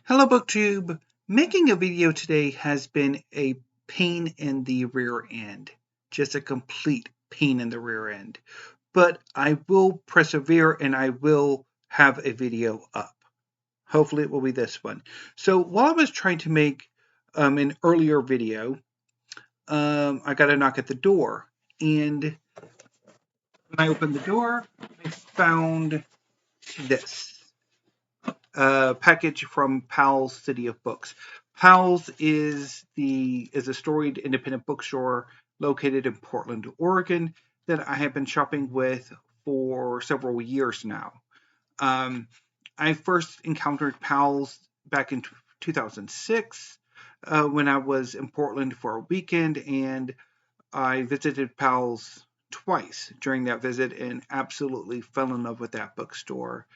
Hello BookTube! Making a video today has been a pain in the rear end. Just a complete pain in the rear end. But I will persevere and I will have a video up. Hopefully it will be this one. So while I was trying to make an earlier video, I got a knock at the door. And when I opened the door, I found this. Package from Powell's City of Books. Powell's is a storied independent bookstore located in Portland, Oregon, that I have been shopping with for several years now. I first encountered Powell's back in 2006 when I was in Portland for a weekend, and I visited Powell's twice during that visit and absolutely fell in love with that bookstore.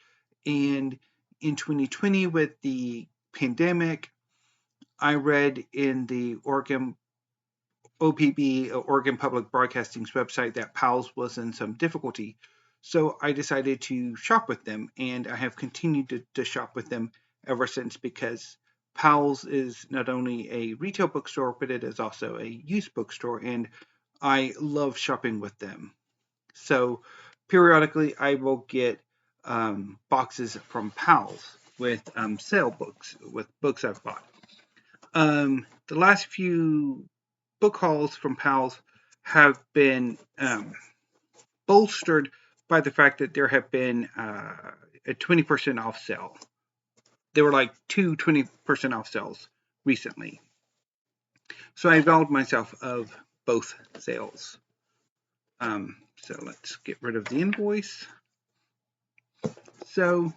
And in 2020, with the pandemic, I read in the Oregon OPB, Oregon Public Broadcasting's website, that Powell's was in some difficulty. So I decided to shop with them, and I have continued to shop with them ever since because Powell's is not only a retail bookstore, but it is also a used bookstore, and I love shopping with them. So periodically, I will get boxes from Powell's with sale books, with books I've bought. The last few book hauls from Powell's have been bolstered by the fact that there have been a 20% off sale. There were like two 20% off sales recently. So I availed myself of both sales. So let's get rid of the invoice. So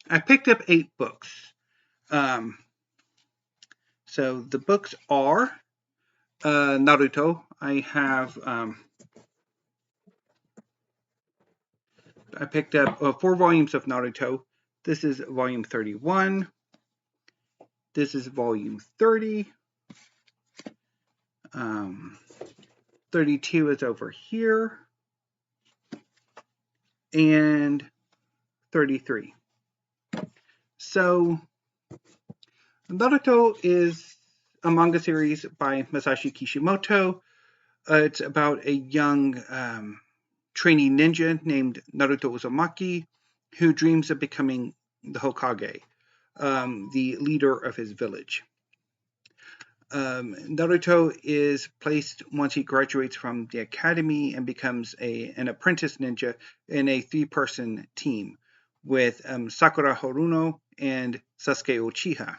I picked up 8 books. So the books are Naruto. I picked up 4 volumes of Naruto. This is volume 31. This is volume 30. 32 is over here. And 33. So Naruto is a manga series by Masashi Kishimoto. It's about a young trainee ninja named Naruto Uzumaki who dreams of becoming the Hokage, the leader of his village. Naruto is placed once he graduates from the academy and becomes an apprentice ninja in a 3-person team with Sakura Haruno and Sasuke Uchiha,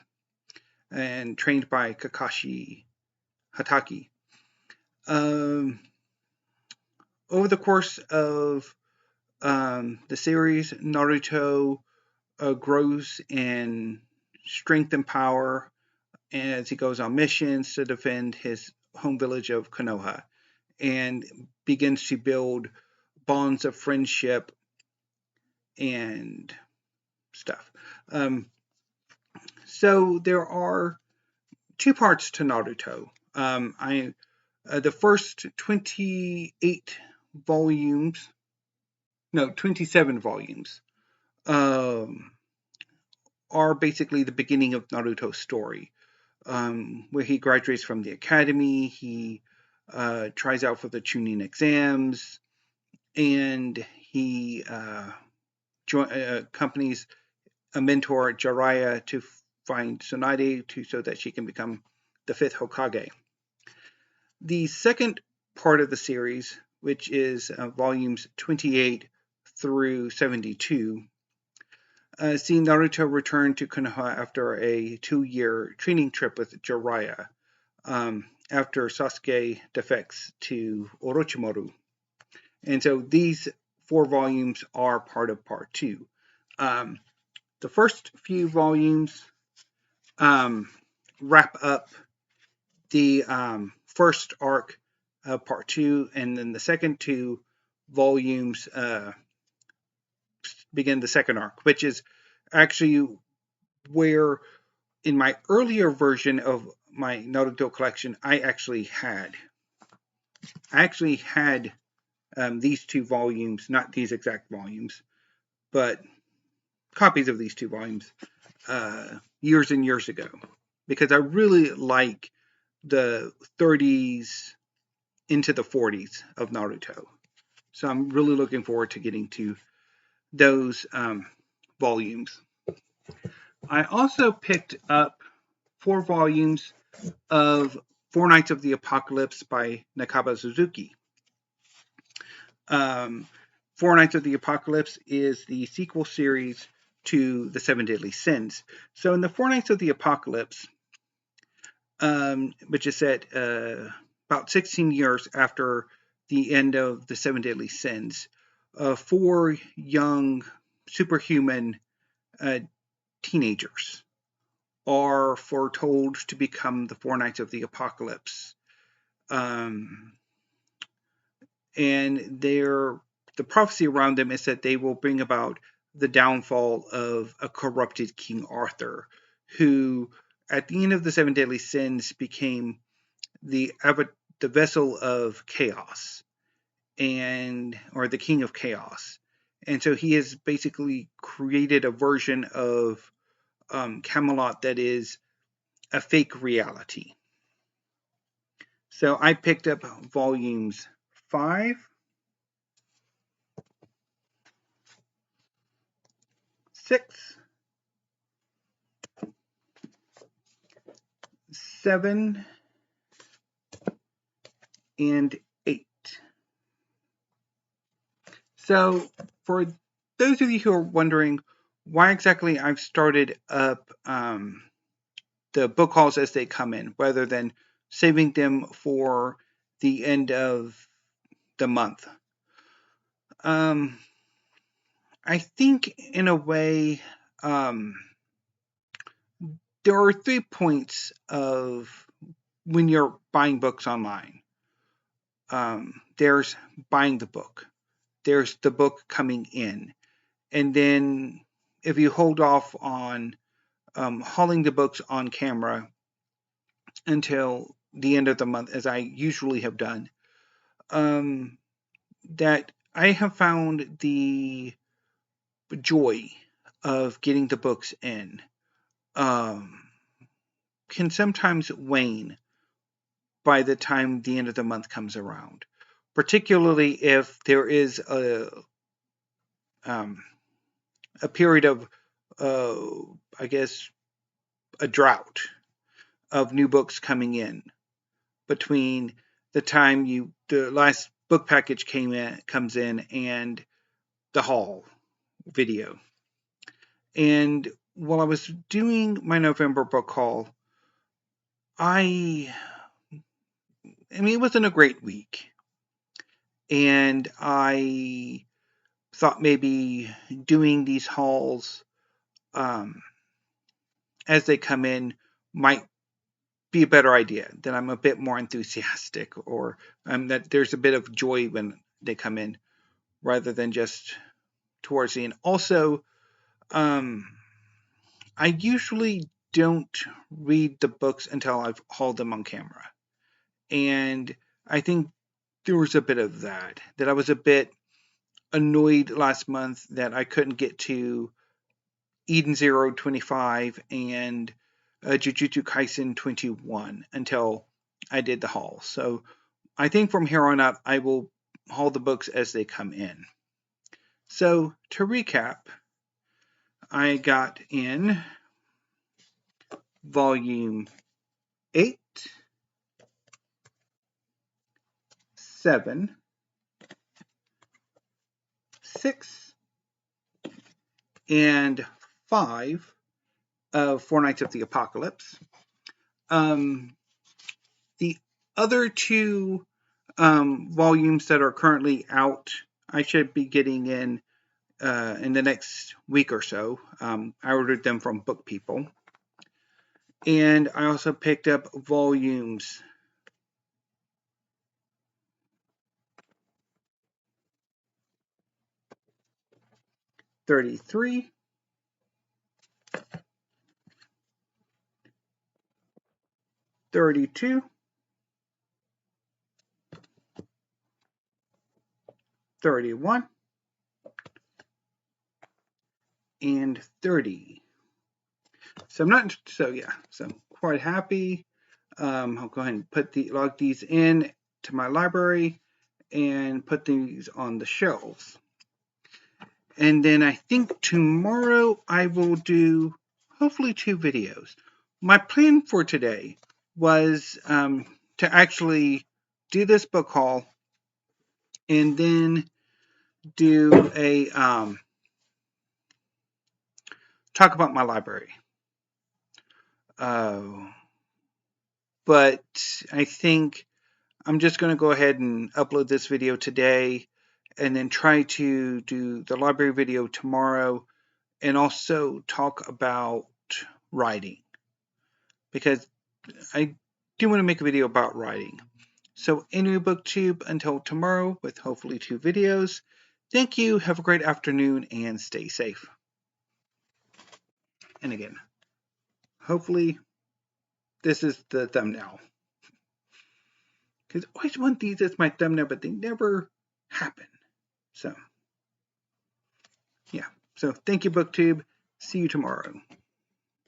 and trained by Kakashi Hatake. Over the course of the series, Naruto grows in strength and power as he goes on missions to defend his home village of Konoha, and begins to build bonds of friendship and stuff. So there are 2 parts to Naruto. The first 28 volumes, no, 27 volumes, are basically the beginning of Naruto's story, where he graduates from the academy, he tries out for the Chunin exams, and he accompanies a mentor, Jiraiya, to find Tsunade so that she can become the 5th Hokage. The second part of the series, which is volumes 28 through 72, see Naruto return to Konoha after a 2-year training trip with Jiraiya, after Sasuke defects to Orochimaru. And so these 4 volumes are part of part 2. The first few volumes wrap up the first arc of part 2, and then the second 2 volumes begin the second arc, which is actually where, in my earlier version of my Naruto collection, I actually had these 2 volumes, not these exact volumes, but copies of these 2 volumes years and years ago, because I really like the 30s into the 40s of Naruto. So I'm really looking forward to getting to those volumes. I also picked up 4 volumes of Four Nights of the Apocalypse by Nakaba Suzuki. Um, Four Nights of the Apocalypse is the sequel series to the Seven Deadly Sins. So in the Four Nights of the Apocalypse, which is set about 16 years after the end of the Seven Deadly Sins, 4 young superhuman teenagers are foretold to become the Four Knights of the Apocalypse. And the prophecy around them is that they will bring about the downfall of a corrupted King Arthur, who at the end of the Seven Deadly Sins became the vessel of chaos, or the king of chaos. And so he has basically created a version of Camelot that is a fake reality. So I picked up volumes 5, 6, 7, and 8. So for those of you who are wondering why exactly I've started up the book hauls as they come in, rather than saving them for the end of the month. I think in a way, there are 3 points of when you're buying books online. There's buying the book. There's the book coming in. And then if you hold off on hauling the books on camera until the end of the month, as I usually have done, that I have found the joy of getting the books in can sometimes wane by the time the end of the month comes around, particularly if there is a period of, I guess, a drought of new books coming in between the time the last book package comes in and the haul video. And while I was doing my November book haul, I mean, it wasn't a great week. And I thought maybe doing these hauls as they come in might be a better idea, that I'm a bit more enthusiastic, or that there's a bit of joy when they come in rather than just towards the end. Also, I usually don't read the books until I've hauled them on camera. And I think there was a bit of that I was a bit annoyed last month that I couldn't get to Eden Zero 25 and Jujutsu Kaisen 21 until I did the haul. So I think from here on out, I will haul the books as they come in. So to recap, I got in volume 8, 7, 6, and 5 of Four Nights of the Apocalypse. The other 2 volumes that are currently out, I should be getting in the next week or so. I ordered them from Book People. And I also picked up volumes 33, 32, 31, and 30. So I'm not, so yeah, so I'm quite happy. I'll go ahead and log these in to my library and put these on the shelves. And then I think tomorrow I will do hopefully 2 videos. My plan for today was to actually do this book haul and then do a talk about my library. But I think I'm just going to go ahead and upload this video today and then try to do the library video tomorrow and also talk about writing because I do want to make a video about writing. So anyway, BookTube, until tomorrow with hopefully 2 videos. Thank you, have a great afternoon, and stay safe. And again, hopefully this is the thumbnail. Because I always want these as my thumbnail, but they never happen. So, yeah. So thank you, BookTube. See you tomorrow.